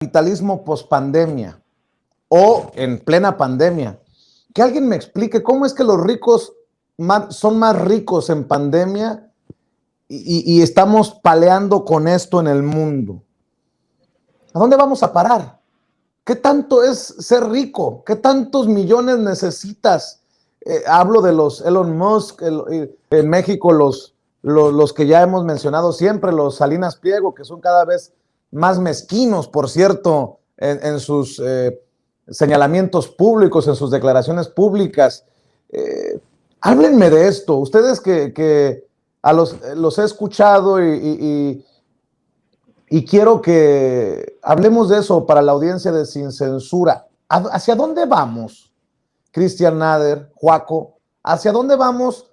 Capitalismo pospandemia o en plena pandemia. Que alguien me explique cómo es que los ricos son más ricos en pandemia y estamos paleando con esto en el mundo. ¿A dónde vamos a parar? ¿Qué tanto es ser rico? ¿Qué tantos millones necesitas? Hablo de los Elon Musk, en México los que ya hemos mencionado siempre, los Salinas Pliego, que son cada vez más mezquinos, por cierto, en sus señalamientos públicos, en sus declaraciones públicas. Háblenme de esto. Ustedes que los he escuchado y quiero que hablemos de eso para la audiencia de Sin Censura. ¿Hacia dónde vamos, Cristian Nader, Joaco? ¿Hacia dónde vamos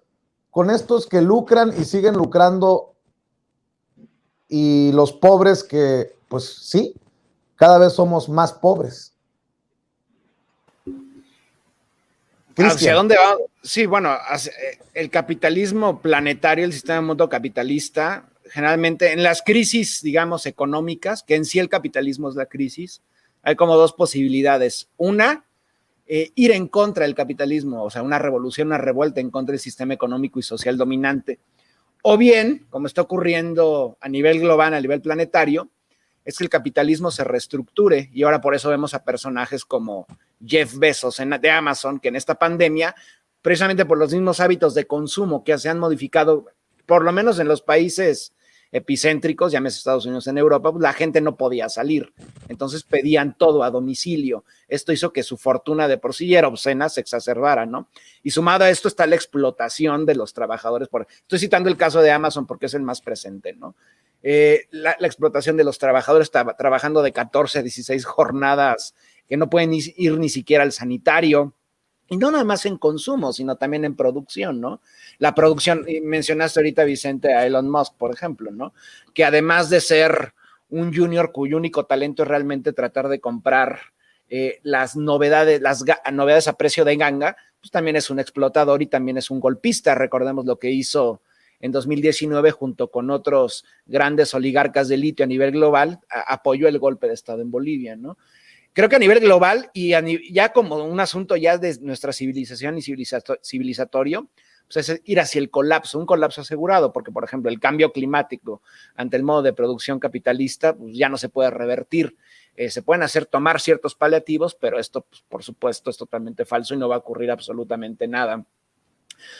con estos que lucran y siguen lucrando y los pobres que, pues sí, cada vez somos más pobres? ¿Hacia dónde va? Sí, bueno, el capitalismo planetario, el sistema mundo capitalista, generalmente en las crisis, digamos, económicas, que en sí el capitalismo es la crisis, hay como dos posibilidades. Una, ir en contra del capitalismo, o sea, una revolución, una revuelta en contra del sistema económico y social dominante. O bien, como está ocurriendo a nivel global, a nivel planetario, es que el capitalismo se reestructure y ahora por eso vemos a personajes como Jeff Bezos de Amazon, que en esta pandemia, precisamente por los mismos hábitos de consumo que se han modificado, por lo menos en los países epicéntricos, llámese Estados Unidos, en Europa, pues la gente no podía salir, entonces pedían todo a domicilio. Esto hizo que su fortuna de por sí era obscena se exacerbara, ¿no? Y sumado a esto está la explotación de los trabajadores. Estoy citando el caso de Amazon porque es el más presente, ¿no? La explotación de los trabajadores trabajando de 14 a 16 jornadas que no pueden ir ni siquiera al sanitario, y no nada más en consumo, sino también en producción, ¿no? La producción, mencionaste ahorita, Vicente, a Elon Musk, por ejemplo, ¿no? Que además de ser un junior cuyo único talento es realmente tratar de comprar las novedades a precio de ganga, pues también es un explotador y también es un golpista. Recordemos lo que hizo en 2019 junto con otros grandes oligarcas de litio a nivel global, apoyó el golpe de Estado en Bolivia, ¿no? Creo que a nivel global y ya como un asunto ya de nuestra civilización y civilizatorio, pues es ir hacia el colapso, un colapso asegurado, porque por ejemplo el cambio climático ante el modo de producción capitalista pues ya no se puede revertir. Se pueden tomar ciertos paliativos, pero esto pues, por supuesto es totalmente falso y no va a ocurrir absolutamente nada.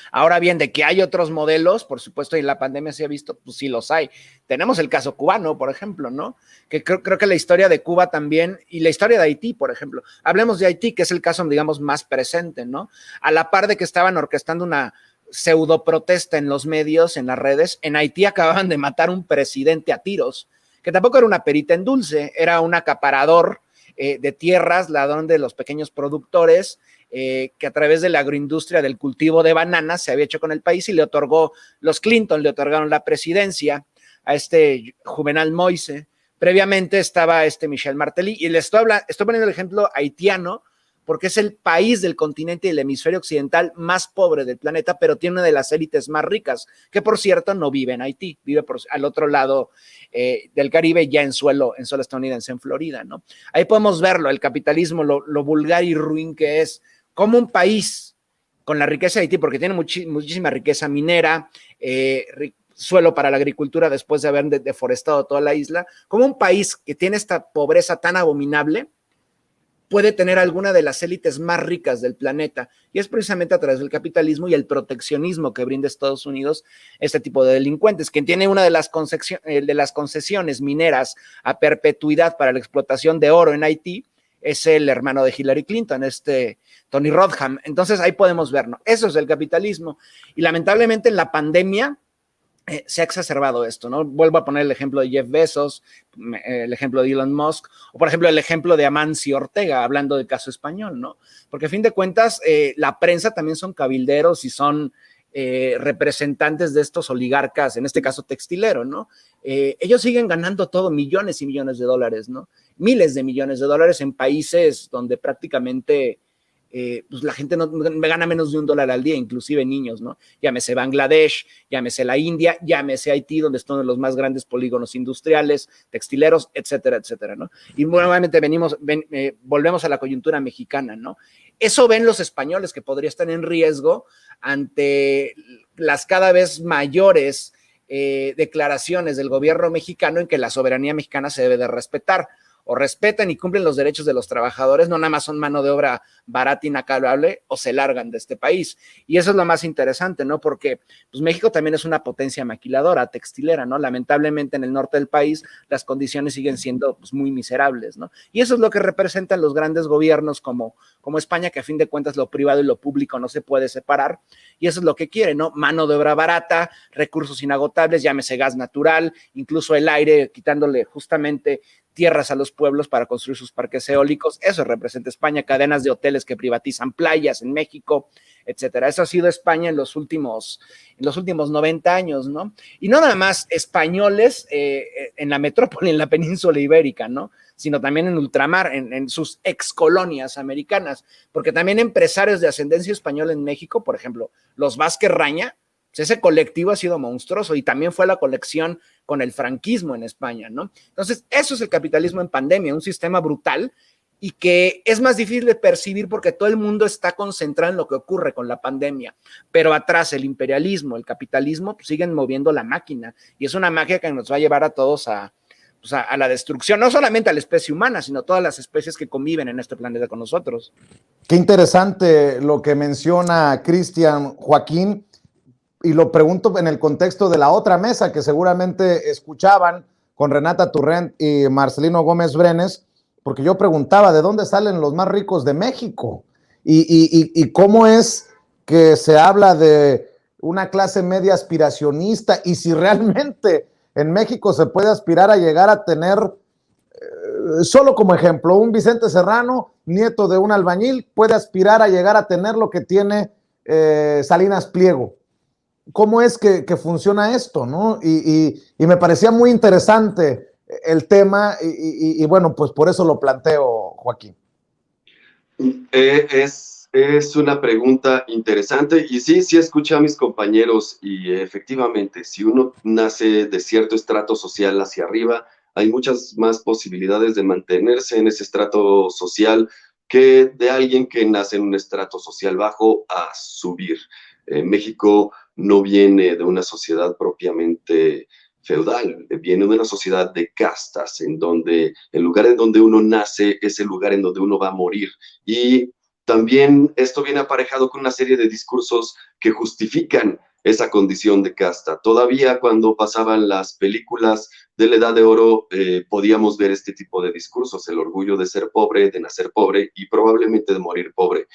Ahora bien, de que hay otros modelos, por supuesto, y en la pandemia se ha visto, pues sí los hay. Tenemos el caso cubano, por ejemplo, ¿no? Que creo que la historia de Cuba también, y la historia de Haití, por ejemplo. Hablemos de Haití, que es el caso, digamos, más presente, ¿no? A la par de que estaban orquestando una pseudo protesta en los medios, en las redes, en Haití acababan de matar un presidente a tiros, que tampoco era una perita en dulce, era un acaparador de tierras, ladrón de los pequeños productores, que a través de la agroindustria del cultivo de bananas se había hecho con el país y le otorgó, los Clinton le otorgaron la presidencia a este Juvenal Moise. Previamente estaba Michel Martelly y le estoy poniendo el ejemplo haitiano porque es el país del continente y del hemisferio occidental más pobre del planeta, pero tiene una de las élites más ricas, que por cierto no vive en Haití, vive al otro lado del Caribe, ya en suelo estadounidense, en Florida, ¿no? Ahí podemos verlo, el capitalismo, lo vulgar y ruin que es, como un país con la riqueza de Haití, porque tiene muchísima riqueza minera, suelo para la agricultura después de haber deforestado toda la isla, como un país que tiene esta pobreza tan abominable, puede tener alguna de las élites más ricas del planeta, y es precisamente a través del capitalismo y el proteccionismo que brinda Estados Unidos este tipo de delincuentes. Quien tiene una de las concesiones mineras a perpetuidad para la explotación de oro en Haití es el hermano de Hillary Clinton, Tony Rodham. Entonces ahí podemos ver, ¿no? Eso es el capitalismo, y lamentablemente en la pandemia se ha exacerbado esto, ¿no? Vuelvo a poner el ejemplo de Jeff Bezos, el ejemplo de Elon Musk, o por ejemplo el ejemplo de Amancio Ortega, hablando del caso español, ¿no? Porque a fin de cuentas, la prensa también son cabilderos y son representantes de estos oligarcas, en este caso textilero, ¿no? Ellos siguen ganando todo, millones y millones de dólares, ¿no? Miles de millones de dólares en países donde prácticamente pues la gente no gana menos de $1 al día, inclusive niños, ¿no? Llámese Bangladesh, llámese la India, llámese Haití, donde están los más grandes polígonos industriales, textileros, etcétera, etcétera, ¿no? Y nuevamente volvemos a la coyuntura mexicana, ¿no? Eso ven los españoles, que podría estar en riesgo ante las cada vez mayores declaraciones del gobierno mexicano en que la soberanía mexicana se debe de respetar. O respetan y cumplen los derechos de los trabajadores, no nada más son mano de obra barata, inacabable, o se largan de este país. Y eso es lo más interesante, ¿no? Porque pues, México también es una potencia maquiladora, textilera, ¿no? Lamentablemente en el norte del país las condiciones siguen siendo pues, muy miserables, ¿no? Y eso es lo que representan los grandes gobiernos como España, que a fin de cuentas lo privado y lo público no se puede separar. Y eso es lo que quiere, ¿no? Mano de obra barata, recursos inagotables, llámese gas natural, incluso el aire, quitándole justamente tierras a los pueblos para construir sus parques eólicos. Eso representa España, cadenas de hoteles que privatizan playas en México, etcétera. Eso ha sido España en los últimos 90 años, ¿no? Y no nada más españoles en la metrópoli, en la península ibérica, ¿no? Sino también en ultramar, en sus excolonias americanas, porque también empresarios de ascendencia española en México, por ejemplo, los Vázquez Raña, ese colectivo ha sido monstruoso y también fue la colección con el franquismo en España, ¿no? Entonces, eso es el capitalismo en pandemia, un sistema brutal y que es más difícil de percibir porque todo el mundo está concentrado en lo que ocurre con la pandemia, pero atrás el imperialismo, el capitalismo, pues siguen moviendo la máquina y es una magia que nos va a llevar a todos a la destrucción, no solamente a la especie humana, sino todas las especies que conviven en este planeta con nosotros. Qué interesante lo que menciona Cristian, Joaquín. Y lo pregunto en el contexto de la otra mesa que seguramente escuchaban con Renata Turrent y Marcelino Gómez Brenes, porque yo preguntaba de dónde salen los más ricos de México y cómo es que se habla de una clase media aspiracionista y si realmente en México se puede aspirar a llegar a tener, solo como ejemplo, un Vicente Serrano, nieto de un albañil, puede aspirar a llegar a tener lo que tiene Salinas Pliego. ¿Cómo es que funciona esto, no? Y me parecía muy interesante el tema y bueno, pues por eso lo planteo, Joaquín. Es una pregunta interesante y sí escuché a mis compañeros y efectivamente, si uno nace de cierto estrato social hacia arriba, hay muchas más posibilidades de mantenerse en ese estrato social que de alguien que nace en un estrato social bajo a subir. México no viene de una sociedad propiamente feudal, viene de una sociedad de castas, en donde el lugar en donde uno nace es el lugar en donde uno va a morir. Y también esto viene aparejado con una serie de discursos que justifican esa condición de casta. Todavía cuando pasaban las películas de la Edad de Oro, podíamos ver este tipo de discursos, el orgullo de ser pobre, de nacer pobre y probablemente de morir pobre.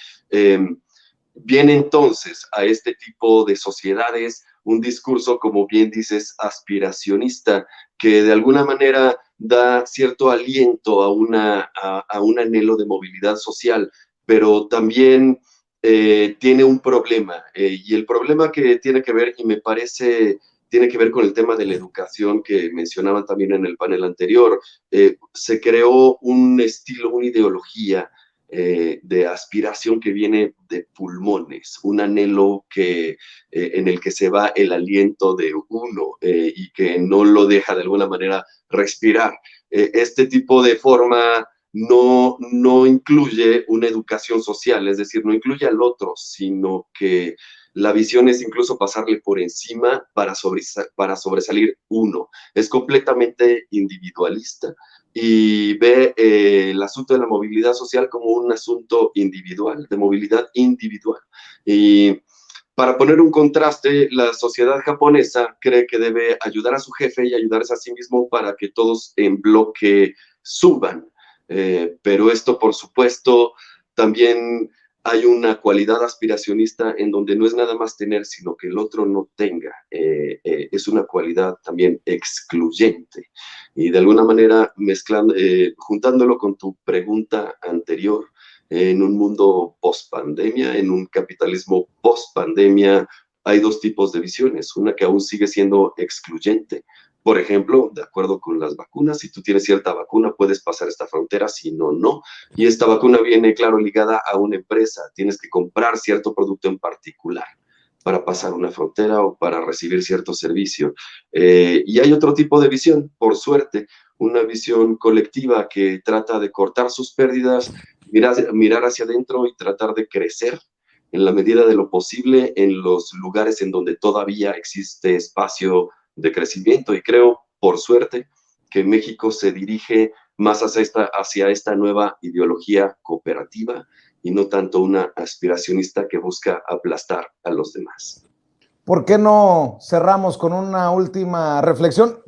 Viene entonces a este tipo de sociedades un discurso, como bien dices, aspiracionista, que de alguna manera da cierto aliento a un anhelo de movilidad social, pero también tiene un problema, y el problema que tiene que ver, y me parece, tiene que ver con el tema de la educación que mencionaban también en el panel anterior. Se creó un estilo, una ideología de aspiración que viene de pulmones, un anhelo en el que se va el aliento de uno y que no lo deja de alguna manera respirar. Este tipo de forma no incluye una educación social, es decir, no incluye al otro, sino que la visión es incluso pasarle por encima para sobresalir uno. Es completamente individualista y ve el asunto de la movilidad social como un asunto individual, de movilidad individual. Y para poner un contraste, la sociedad japonesa cree que debe ayudar a su jefe y ayudarse a sí mismo para que todos en bloque suban. Pero esto, por supuesto, también hay una cualidad aspiracionista en donde no es nada más tener, sino que el otro no tenga. Es una cualidad también excluyente. Y de alguna manera, juntándolo con tu pregunta anterior, en un mundo post-pandemia, en un capitalismo post-pandemia, hay dos tipos de visiones. Una que aún sigue siendo excluyente, Por ejemplo, de acuerdo con las vacunas, si tú tienes cierta vacuna, puedes pasar esta frontera, si no, no. Y esta vacuna viene, claro, ligada a una empresa. Tienes que comprar cierto producto en particular para pasar una frontera o para recibir cierto servicio. Y hay otro tipo de visión, por suerte, una visión colectiva que trata de cortar sus pérdidas, mirar hacia adentro y tratar de crecer en la medida de lo posible en los lugares en donde todavía existe espacio de crecimiento. Y creo, por suerte, que México se dirige más hacia esta nueva ideología cooperativa y no tanto una aspiracionista que busca aplastar a los demás. ¿Por qué no cerramos con una última reflexión?